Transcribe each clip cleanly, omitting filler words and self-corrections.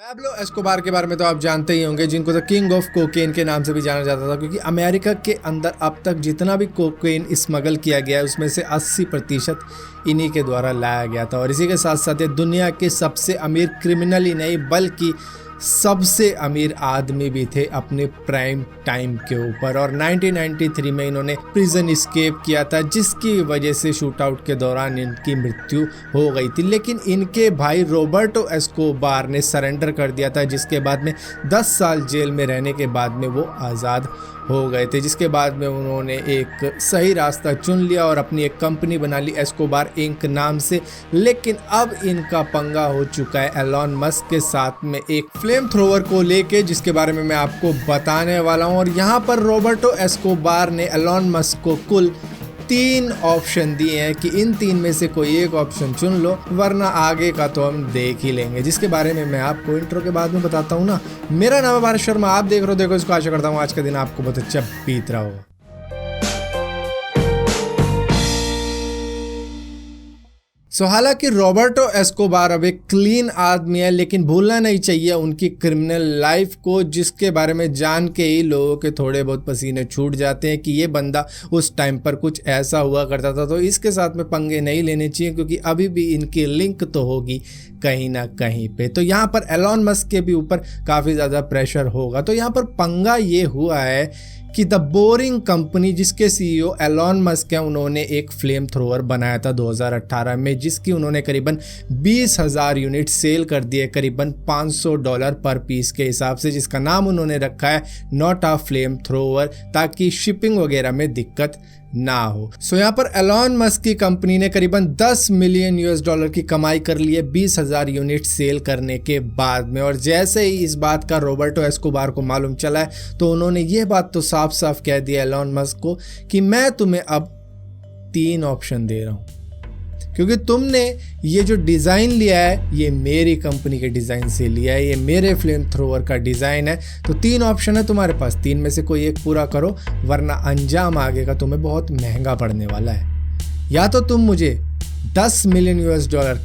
Pablo Escobar के बारे में तो आप जानते ही होंगे, जिनको द किंग ऑफ कोकेन के नाम से भी जाना जाता था, क्योंकि अमेरिका के अंदर अब तक जितना भी कोकेन स्मगल किया गया है उसमें से 80% इन्हीं के द्वारा लाया गया था। और इसी के साथ साथ ये दुनिया के सबसे अमीर क्रिमिनल ही नहीं बल्कि सबसे अमीर आदमी भी थे अपने प्राइम टाइम के ऊपर। और 1993 में इन्होंने प्रिजन एस्केप किया था, जिसकी वजह से शूट आउट के दौरान इनकी मृत्यु हो गई थी। लेकिन इनके भाई रॉबर्टो एस्कोबार ने सरेंडर कर दिया था, जिसके बाद में 10 साल जेल में रहने के बाद में वो आज़ाद हो गए थे। जिसके बाद में उन्होंने एक सही रास्ता चुन लिया और अपनी एक कंपनी बना ली एस्कोबार इंक नाम से। लेकिन अब इनका पंगा हो चुका है एलॉन मस्क के साथ में एक फ्लेम थ्रोवर को लेके, जिसके बारे में मैं आपको बताने वाला हूं। और यहाँ पर रॉबर्टो एस्कोबार ने एलॉन मस्क को कुल 3 ऑप्शन दिए हैं कि इन 3 में से कोई एक ऑप्शन चुन लो, वरना आगे का तो हम देख ही लेंगे, जिसके बारे में मैं आपको इंट्रो के बाद में बताता हूँ ना। मेरा नाम है भारत शर्मा, आप देख रहे हो देखो इसको। आशा करता हूँ आज का दिन आपको बहुत अच्छा बीत रहा हो। हालांकि रॉबर्टो एस्कोबार अब एक क्लीन आदमी है, लेकिन भूलना नहीं चाहिए उनकी क्रिमिनल लाइफ को, जिसके बारे में जान के ही लोगों के थोड़े बहुत पसीने छूट जाते हैं कि ये बंदा उस टाइम पर कुछ ऐसा हुआ करता था। तो इसके साथ में पंगे नहीं लेने चाहिए, क्योंकि अभी भी इनकी लिंक तो होगी कहीं ना कहीं पे। तो यहाँ पर एलॉन मस्क के भी ऊपर काफ़ी ज़्यादा प्रेशर होगा। तो यहाँ पर पंगा ये हुआ है कि द बोरिंग कंपनी, जिसके सीईओ एलॉन मस्क हैं, उन्होंने एक फ्लेम थ्रोवर बनाया था 2018 में, जिसकी उन्होंने करीबन 20,000 यूनिट सेल कर दिए, करीबन $500 पर पीस के हिसाब से, जिसका नाम उन्होंने रखा है नॉट अ फ्लेम थ्रोवर, ताकि शिपिंग वगैरह में दिक्कत ना हो। यहाँ पर एलॉन मस्क की कंपनी ने करीबन $10 मिलियन की कमाई कर ली है 20,000 यूनिट सेल करने के बाद में। और जैसे ही इस बात का रॉबर्टो एस्कोबार को मालूम चला है, तो उन्होंने ये बात तो साफ साफ कह दिया एलॉन मस्क को कि मैं तुम्हें अब 3 ऑप्शन दे रहा हूँ, क्योंकि तुमने ये जो डिज़ाइन लिया है ये मेरी कंपनी के डिज़ाइन से लिया है, ये मेरे फ्लेम थ्रोवर का डिज़ाइन है। तो 3 ऑप्शन है तुम्हारे पास, 3 में से कोई एक पूरा करो, वरना अंजाम आगे का तुम्हें बहुत महंगा पड़ने वाला है। या तो तुम मुझे $10 मिलियन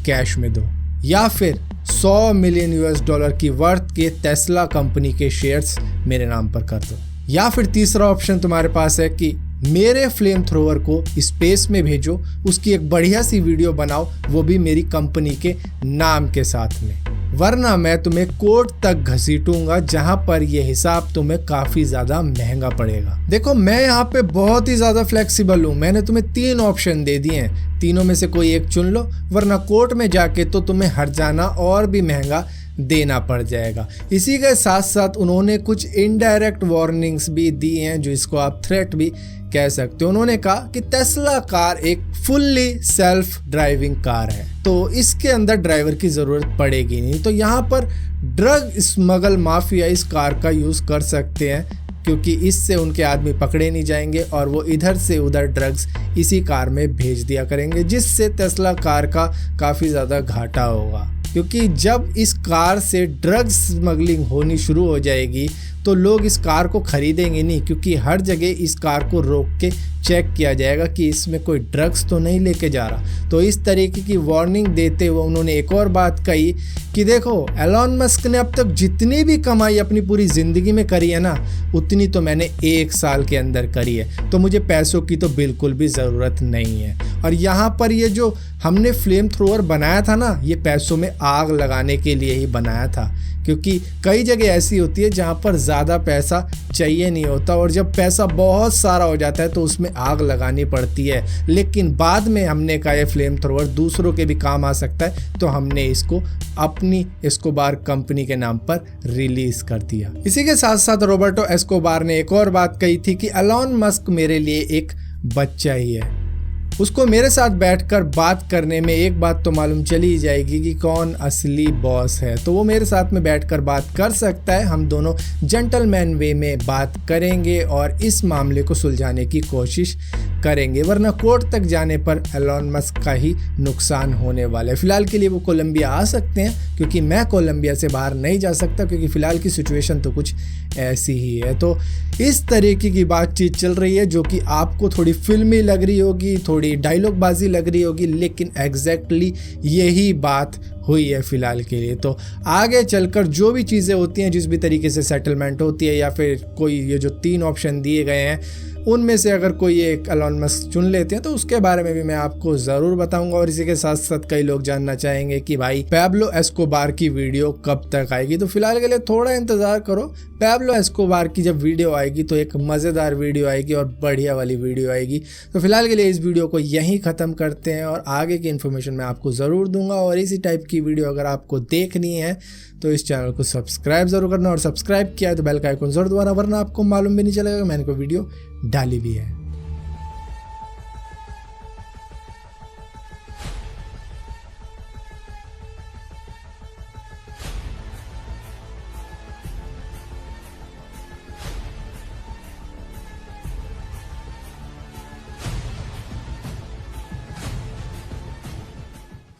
कैश में दो, या फिर $100 मिलियन की वर्थ के टेस्ला कंपनी के शेयर्स मेरे नाम पर कर दो। या फिर तीसरा ऑप्शन तुम्हारे पास है कि मेरे फ्लेम थ्रोवर को स्पेस में भेजो, उसकी एक बढ़िया सी वीडियो बनाओ, वो भी मेरी कंपनी के नाम के साथ में, वरना मैं तुम्हें कोर्ट तक घसीटूंगा, जहां पर यह हिसाब तुम्हें काफ़ी ज़्यादा महंगा पड़ेगा। देखो, मैं यहाँ पे बहुत ही ज़्यादा फ्लेक्सिबल हूँ। मैंने तुम्हें 3 ऑप्शन दे दिए हैं, तीनों में से कोई एक चुन लो, वरना कोर्ट में जाके तो तुम्हें हर जाना और भी महंगा देना पड़ जाएगा। इसी के साथ साथ उन्होंने कुछ इनडायरेक्ट वार्निंग्स भी दी हैं, जो इसको आप थ्रेट भी कह सकते हो। उन्होंने कहा कि टेस्ला कार एक फुल्ली सेल्फ ड्राइविंग कार है, तो इसके अंदर ड्राइवर की ज़रूरत पड़ेगी नहीं। तो यहाँ पर ड्रग स्मगल माफिया इस कार का यूज़ कर सकते हैं, क्योंकि इससे उनके आदमी पकड़े नहीं जाएंगे और वो इधर से उधर ड्रग्स इसी कार में भेज दिया करेंगे, जिससे टेस्ला कार का काफ़ी ज़्यादा घाटा होगा। क्योंकि जब इस कार से ड्रग्स स्मगलिंग होनी शुरू हो जाएगी तो लोग इस कार को खरीदेंगे नहीं, क्योंकि हर जगह इस कार को रोक के चेक किया जाएगा कि इसमें कोई ड्रग्स तो नहीं लेके जा रहा। तो इस तरीके की वार्निंग देते हुए उन्होंने एक और बात कही कि देखो, एलॉन मस्क ने अब तक जितनी भी कमाई अपनी पूरी ज़िंदगी में करी है ना, उतनी तो मैंने 1 साल के अंदर करी है, तो मुझे पैसों की तो बिल्कुल भी ज़रूरत नहीं है। और यहाँ पर ये जो हमने फ्लेम थ्रोवर बनाया था ना, ये पैसों में आग लगाने के लिए ही बनाया था, क्योंकि कई जगह ऐसी होती है जहाँ पर ज़्यादा पैसा चाहिए नहीं होता, और जब पैसा बहुत सारा हो जाता है तो उसमें आग लगानी पड़ती है। लेकिन बाद में हमने कहा ये फ्लेम थ्रोवर दूसरों के भी काम आ सकता है, तो हमने इसको अपनी एस्कोबार कंपनी के नाम पर रिलीज कर दिया। इसी के साथ साथ रॉबर्टो एस्कोबार ने एक और बात कही थी कि एलॉन मस्क मेरे लिए एक बच्चा ही है, उसको मेरे साथ बैठकर बात करने में एक बात तो मालूम चली ही जाएगी कि कौन असली बॉस है, तो वो मेरे साथ में बैठकर बात कर सकता है। हम दोनों जेंटलमैन वे में बात करेंगे और इस मामले को सुलझाने की कोशिश करेंगे, वरना कोर्ट तक जाने पर एलॉन मस्क का ही नुकसान होने वाला है। फिलहाल के लिए वो कोलंबिया आ सकते हैं, क्योंकि मैं कोलंबिया से बाहर नहीं जा सकता, क्योंकि फ़िलहाल की सिचुएशन तो कुछ ऐसी ही है। तो इस तरीके की बातचीत चल रही है, जो कि आपको थोड़ी फिल्मी लग रही होगी, थोड़ी थोड़ी डायलॉगबाजी लग रही होगी, लेकिन एग्जैक्टली यही बात हुई है फ़िलहाल के लिए। तो आगे चलकर जो भी चीज़ें होती हैं, जिस भी तरीके से सेटलमेंट होती है या फिर कोई ये जो 3 ऑप्शन दिए गए हैं उनमें से अगर कोई एक एलन मस्क चुन लेते हैं तो उसके बारे में भी मैं आपको ज़रूर बताऊंगा। और इसी के साथ साथ कई लोग जानना चाहेंगे कि भाई पैब्लो एस्कोबार की वीडियो कब तक आएगी, तो फिलहाल के लिए थोड़ा इंतज़ार करो। पैब्लो एस्कोबार की जब वीडियो आएगी तो एक मज़ेदार वीडियो आएगी और बढ़िया वाली वीडियो आएगी। तो फिलहाल के लिए इस वीडियो को यहीं ख़त्म करते हैं और आगे की इन्फॉर्मेशन मैं आपको ज़रूर दूंगा। और इसी टाइप की वीडियो अगर आपको देखनी है तो इस चैनल को सब्सक्राइब ज़रूर करना, और सब्सक्राइब किया है तो बेल का आइकन ज़रूर दबाना, वरना आपको मालूम भी नहीं चलेगा मैंने कोई वीडियो डाली भी है।